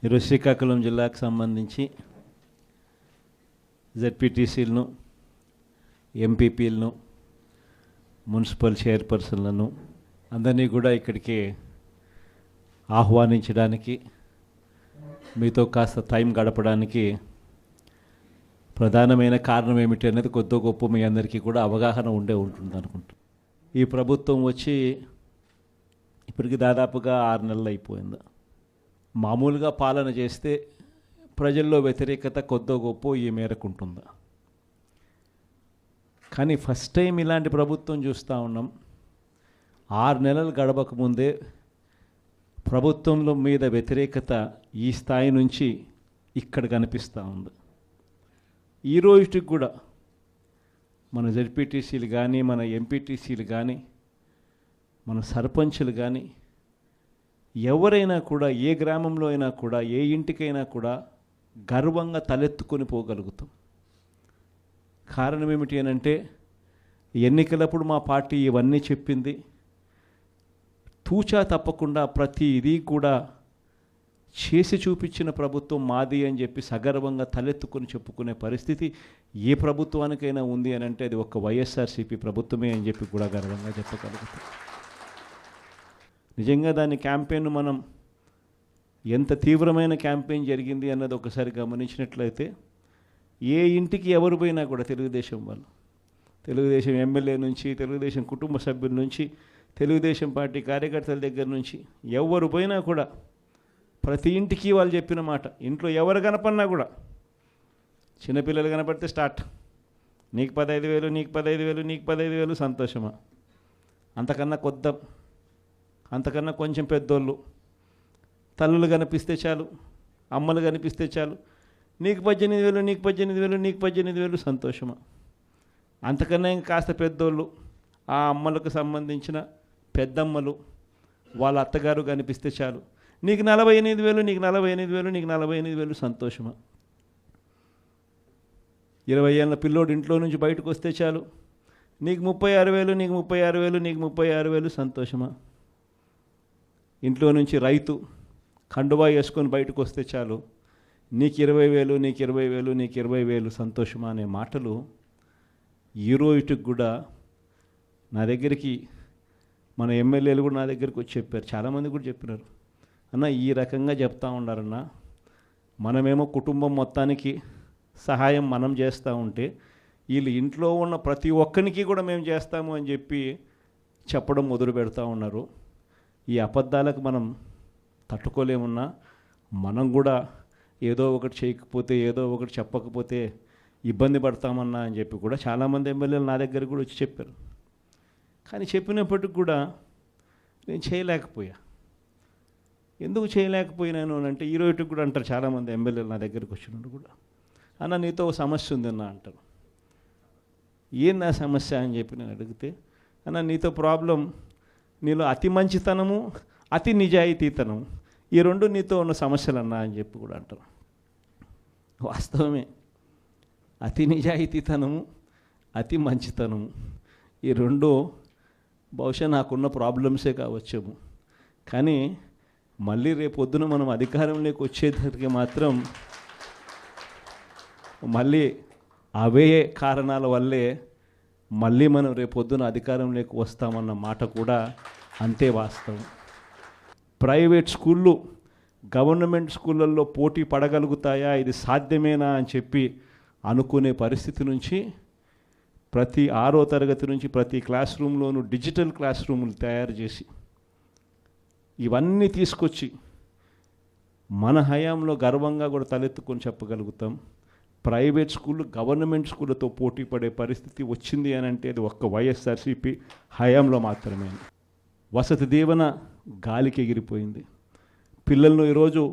ఈరోజు శ్రీకాకుళం జిల్లాకు సంబంధించి జెడ్పీటీసీలను, ఎంపీపీలను, మున్సిపల్ చైర్పర్సన్లను అందరినీ కూడా ఇక్కడికి ఆహ్వానించడానికి, మీతో కాస్త టైం గడపడానికి ప్రధానమైన కారణం ఏమిటి అనేది కొద్ది గొప్ప మీ అందరికీ కూడా అవగాహన ఉంటుంది అనుకుంటా. ఈ ప్రభుత్వం వచ్చి ఇప్పటికి దాదాపుగా 6 నెలలు అయిపోయింది. మామూలుగా పాలన చేస్తే ప్రజల్లో వ్యతిరేకత కొద్దో గొప్ప ఈ మేరకు ఉంటుందా, కానీ ఫస్ట్ టైం ఇలాంటి ప్రభుత్వం చూస్తూ ఉన్నాం. 6 నెలలు గడవకముందే ప్రభుత్వంలో మీద వ్యతిరేకత ఈ స్థాయి నుంచి ఇక్కడ కనిపిస్తూ ఉంది. ఈ రోజుకి కూడా మన జెడ్పీటీసీలు కానీ, మన ఎంపీటీసీలు కానీ, మన సర్పంచులు కానీ, ఎవరైనా కూడా ఏ గ్రామంలో అయినా కూడా, ఏ ఇంటికైనా కూడా గర్వంగా తలెత్తుకొని పోగలుగుతాం. కారణం ఏమిటి అని అంటే, ఎన్నికలప్పుడు మా పార్టీ ఇవన్నీ చెప్పింది, తూచా తప్పకుండా ప్రతి ఇది కూడా చేసి చూపించిన ప్రభుత్వం మాది అని చెప్పి సగర్వంగా తలెత్తుకొని చెప్పుకునే పరిస్థితి ఏ ప్రభుత్వానికైనా ఉంది అని అంటే అది ఒక్క వైఎస్ఆర్సీపీ ప్రభుత్వమే అని చెప్పి కూడా గర్వంగా చెప్పగలుగుతాం. నిజంగా దాని క్యాంపెయిన్ మనం ఎంత తీవ్రమైన క్యాంపెయిన్ జరిగింది అన్నది ఒకసారి గమనించినట్లయితే, ఏ ఇంటికి ఎవరు పోయినా కూడా తెలుగుదేశం వాళ్ళు, తెలుగుదేశం ఎమ్మెల్యే నుంచి, తెలుగుదేశం కుటుంబ సభ్యుల నుంచి, తెలుగుదేశం పార్టీ కార్యకర్తల దగ్గర నుంచి ఎవరు పోయినా కూడా ప్రతి ఇంటికి వాళ్ళు చెప్పిన మాట, ఇంట్లో ఎవరు కనపడినా కూడా, చిన్నపిల్లలు కనపడితే స్టార్ట్, నీకు 15,000, నీకు 15,000, నీకు 15,000, సంతోషమా? అంతకన్నా అంతకన్నా కొంచెం పెద్దోళ్ళు, తల్లులు కనిపిస్తే చాలు, అమ్మలు కనిపిస్తే చాలు, నీకు 18,000, నీకు 18,000, నీకు 18,000, సంతోషమా? అంతకన్నా ఇంకా కాస్త పెద్దోళ్ళు, ఆ అమ్మలకు సంబంధించిన పెద్దమ్మలు, వాళ్ళ అత్తగారు కనిపిస్తే చాలు, నీకు 48,000, నీకు 48,000, నీకు 48,000, సంతోషమా? 20 ఏళ్ళ పిల్లోడు ఇంట్లో నుంచి బయటకు వస్తే చాలు, నీకు 36,000, నీకు 36,000, నీకు 36,000, సంతోషమా? ఇంట్లో నుంచి రైతు కండువా వేసుకొని బయటకు వస్తే చాలు, నీకు 20,000, నీకు 20,000, నీకు 20,000, సంతోషమా అనే మాటలు ఈ రోజుకి కూడా నా దగ్గరికి, మన ఎమ్మెల్యేలు కూడా నా దగ్గరికి వచ్చి చెప్పారు, చాలామంది కూడా చెప్పినారు, అన్న ఈ రకంగా చెప్తా ఉన్నారన్న, మనమేమో కుటుంబం మొత్తానికి సహాయం మనం చేస్తూ ఉంటే వీళ్ళు ఇంట్లో ఉన్న ప్రతి ఒక్కరికి కూడా మేము చేస్తాము అని చెప్పి చెప్పడం మొదలు పెడతా ఉన్నారు. ఈ అబద్ధాలకు మనం తట్టుకోలేమున్నా, మనం కూడా ఏదో ఒకటి చేయకపోతే, ఏదో ఒకటి చెప్పకపోతే ఇబ్బంది పడతామన్నా అని చెప్పి కూడా చాలామంది ఎమ్మెల్యేలు నా దగ్గర కూడా వచ్చి చెప్పారు. కానీ చెప్పినప్పటికి కూడా నేను చేయలేకపోయా. ఎందుకు చేయలేకపోయినాను అని అంటే, ఈ రోజుకి కూడా అంటారు చాలామంది ఎమ్మెల్యేలు నా దగ్గరికి వచ్చినప్పుడు కూడా, అన్న నీతో ఒక సమస్య ఉందన్న అంటారు. ఏంది ఆ సమస్య అని చెప్పి నేను అడిగితే, అన్న నీతో ప్రాబ్లం, నీలో అతి మంచితనము, అతి నిజాయితీతనం, ఈ రెండు నీతో ఉన్న సమస్యలు అన్నా అని చెప్పి కూడా అంటారు. వాస్తవమే, అతి నిజాయితీతనము, అతి మంచితనము, ఈ రెండు బహుశా నాకున్న ప్రాబ్లమ్సే కావచ్చేమో. కానీ మళ్ళీ రేపొద్దున మనం అధికారంలోకి వచ్చేసరికి మాత్రం మళ్ళీ అవే కారణాల వల్లే మళ్ళీ మనం రేపొద్దున అధికారంలోకి వస్తామన్న మాట కూడా అంతే వాస్తవం. ప్రైవేట్ స్కూళ్ళు గవర్నమెంట్ స్కూళ్ళల్లో పోటీ పడగలుగుతాయా, ఇది సాధ్యమేనా అని చెప్పి అనుకునే పరిస్థితి నుంచి ప్రతి 6వ తరగతి నుంచి ప్రతి క్లాస్ రూమ్లోనూ డిజిటల్ క్లాస్ రూములు తయారు చేసి ఇవన్నీ తీసుకొచ్చి మన హయాంలో గర్వంగా కూడా తలెత్తుకొని చెప్పగలుగుతాం. ప్రైవేట్ స్కూళ్ళు గవర్నమెంట్ స్కూళ్ళతో పోటీ పడే పరిస్థితి వచ్చింది అని అంటే అది ఒక్క వైఎస్ఆర్సీపీ హయాంలో మాత్రమే. వసతి దీవెన గాలికి ఎగిరిపోయింది. పిల్లలను ఈరోజు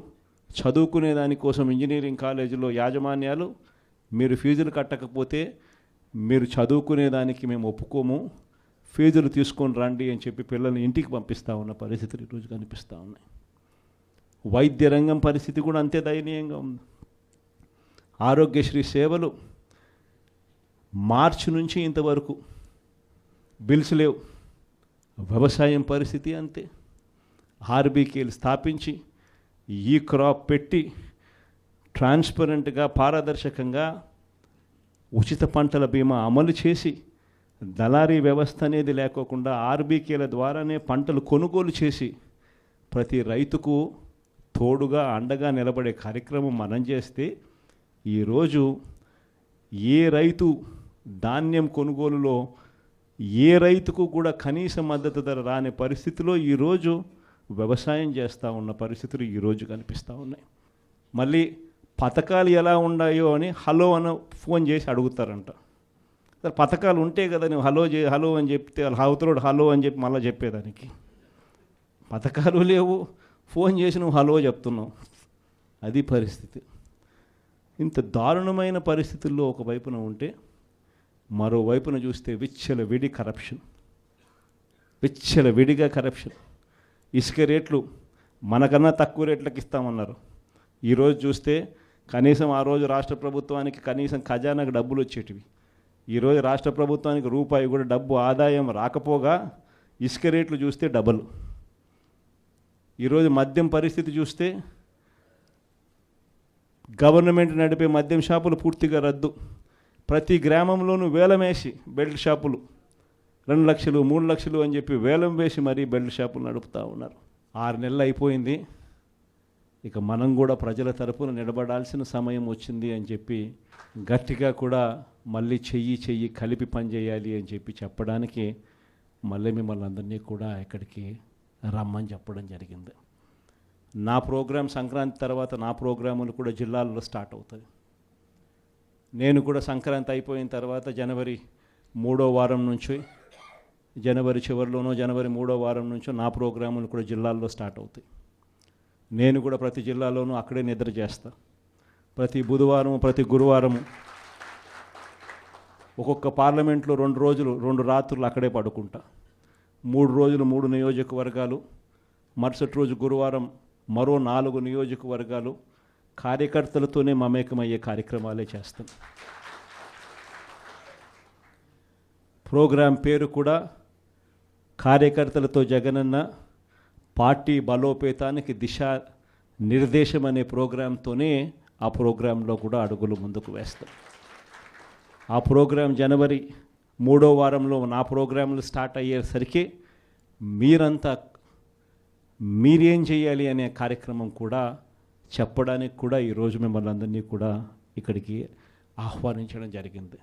చదువుకునే దానికోసం ఇంజనీరింగ్ కాలేజీలో యాజమాన్యాలు, మీరు ఫీజులు కట్టకపోతే మీరు చదువుకునే దానికి మేము ఒప్పుకోము, ఫీజులు తీసుకొని రండి అని చెప్పి పిల్లల్ని ఇంటికి పంపిస్తూ ఉన్న పరిస్థితులు ఈరోజు కనిపిస్తూ ఉన్నాయి. వైద్య రంగం పరిస్థితి కూడా అంతే దయనీయంగా ఉంది. ఆరోగ్యశ్రీ సేవలు మార్చి నుంచి ఇంతవరకు బిల్స్ లేవు. వ్యవసాయం పరిస్థితి అంతే. ఆర్బీకేలు స్థాపించి ఈ క్రాప్ పెట్టి ట్రాన్స్పరెంట్గా పారదర్శకంగా ఉచిత పంటల బీమా అమలు చేసి దళారీ వ్యవస్థ అనేది లేకోకుండా ఆర్బీకేల ద్వారానే పంటలు కొనుగోలు చేసి ప్రతి రైతుకు తోడుగా అండగా నిలబడే కార్యక్రమం మనం చేస్తే ఈరోజు ఏ రైతు ధాన్యం కొనుగోలులో ఏ రైతుకు కూడా కనీస మద్దతు ధర రాని పరిస్థితిలో ఈరోజు వ్యవసాయం చేస్తూ ఉన్న పరిస్థితులు ఈరోజు కనిపిస్తూ ఉన్నాయి. మళ్ళీ పథకాలు ఎలా ఉన్నాయో అని హలో అని ఫోన్ చేసి అడుగుతారంట. సరే పథకాలు ఉంటే కదా నువ్వు హలో అని చెప్తే అవతలోడు హలో అని చెప్పి మళ్ళీ చెప్పేదానికి. పథకాలు లేవు, ఫోన్ చేసి నువ్వు హలో చెప్తున్నావు. అది పరిస్థితి. ఇంత దారుణమైన పరిస్థితుల్లో ఒకవైపున ఉంటే మరోవైపున చూస్తే విడిగా కరప్షన్. ఇసుక రేట్లు మనకన్నా తక్కువ రేట్లకు ఇస్తామన్నారు. ఈరోజు చూస్తే కనీసం ఆ రోజు రాష్ట్ర ప్రభుత్వానికి కనీసం ఖజానాకు డబ్బులు వచ్చేటివి. ఈరోజు రాష్ట్ర ప్రభుత్వానికి రూపాయి కూడా డబ్బు ఆదాయం రాకపోగా ఇసుక రేట్లు చూస్తే డబల్. ఈరోజు మద్యం పరిస్థితి చూస్తే గవర్నమెంట్ నడిపే మద్యం షాపులు పూర్తిగా రద్దు. ప్రతి గ్రామంలోనూ వేలం వేసి బెల్ట్ షాపులు 2 లక్షలు 3 లక్షలు అని చెప్పి వేలం వేసి మరీ బెల్ట్ షాపులు నడుపుతూ ఉన్నారు. 6 నెలలు అయిపోయింది. ఇక మనం కూడా ప్రజల తరపున నిలబడాల్సిన సమయం వచ్చింది అని చెప్పి గట్టిగా కూడా మళ్ళీ చెయ్యి కలిపి పనిచేయాలి అని చెప్పి చెప్పడానికి మళ్ళీ మిమ్మల్ని అందరినీ కూడా ఇక్కడికి రమ్మని చెప్పడం జరిగింది. నా ప్రోగ్రాం సంక్రాంతి తర్వాత నా ప్రోగ్రాములు కూడా జిల్లాల్లో స్టార్ట్ అవుతుంది. నేను కూడా సంక్రాంతి అయిపోయిన తర్వాత జనవరి 3వ వారం నుంచి జనవరి చివరిలోనో జనవరి 3వ వారం నుంచో నా ప్రోగ్రాములు కూడా జిల్లాల్లో స్టార్ట్ అవుతాయి. నేను కూడా ప్రతి జిల్లాలోనూ అక్కడే నిద్ర చేస్తా. ప్రతి బుధవారం ప్రతి గురువారము ఒక్కొక్క పార్లమెంట్లో 2 రోజులు 2 రాత్రులు అక్కడే పడుకుంటా. 3 రోజులు 3 నియోజకవర్గాలు, మరుసటి రోజు గురువారం మరో 4 నియోజకవర్గాలు కార్యకర్తలతోనే మమేకమయ్యే కార్యక్రమాలే చేస్తాం. ప్రోగ్రాం పేరు కూడా కార్యకర్తలతో జగనన్న పార్టీ బలోపేతానికి దిశ నిర్దేశం అనే ప్రోగ్రాంతోనే ఆ ప్రోగ్రాంలో కూడా అడుగులు ముందుకు వేస్తాం. ఆ ప్రోగ్రాం జనవరి 3వ వారంలో నా ప్రోగ్రాంలు స్టార్ట్ అయ్యేసరికి మీరేం చేయాలి అనే కార్యక్రమం కూడా చెప్పడానికి కూడా ఈరోజు మిమ్మల్ని అందరినీ కూడా ఇక్కడికి ఆహ్వానించడం జరిగింది.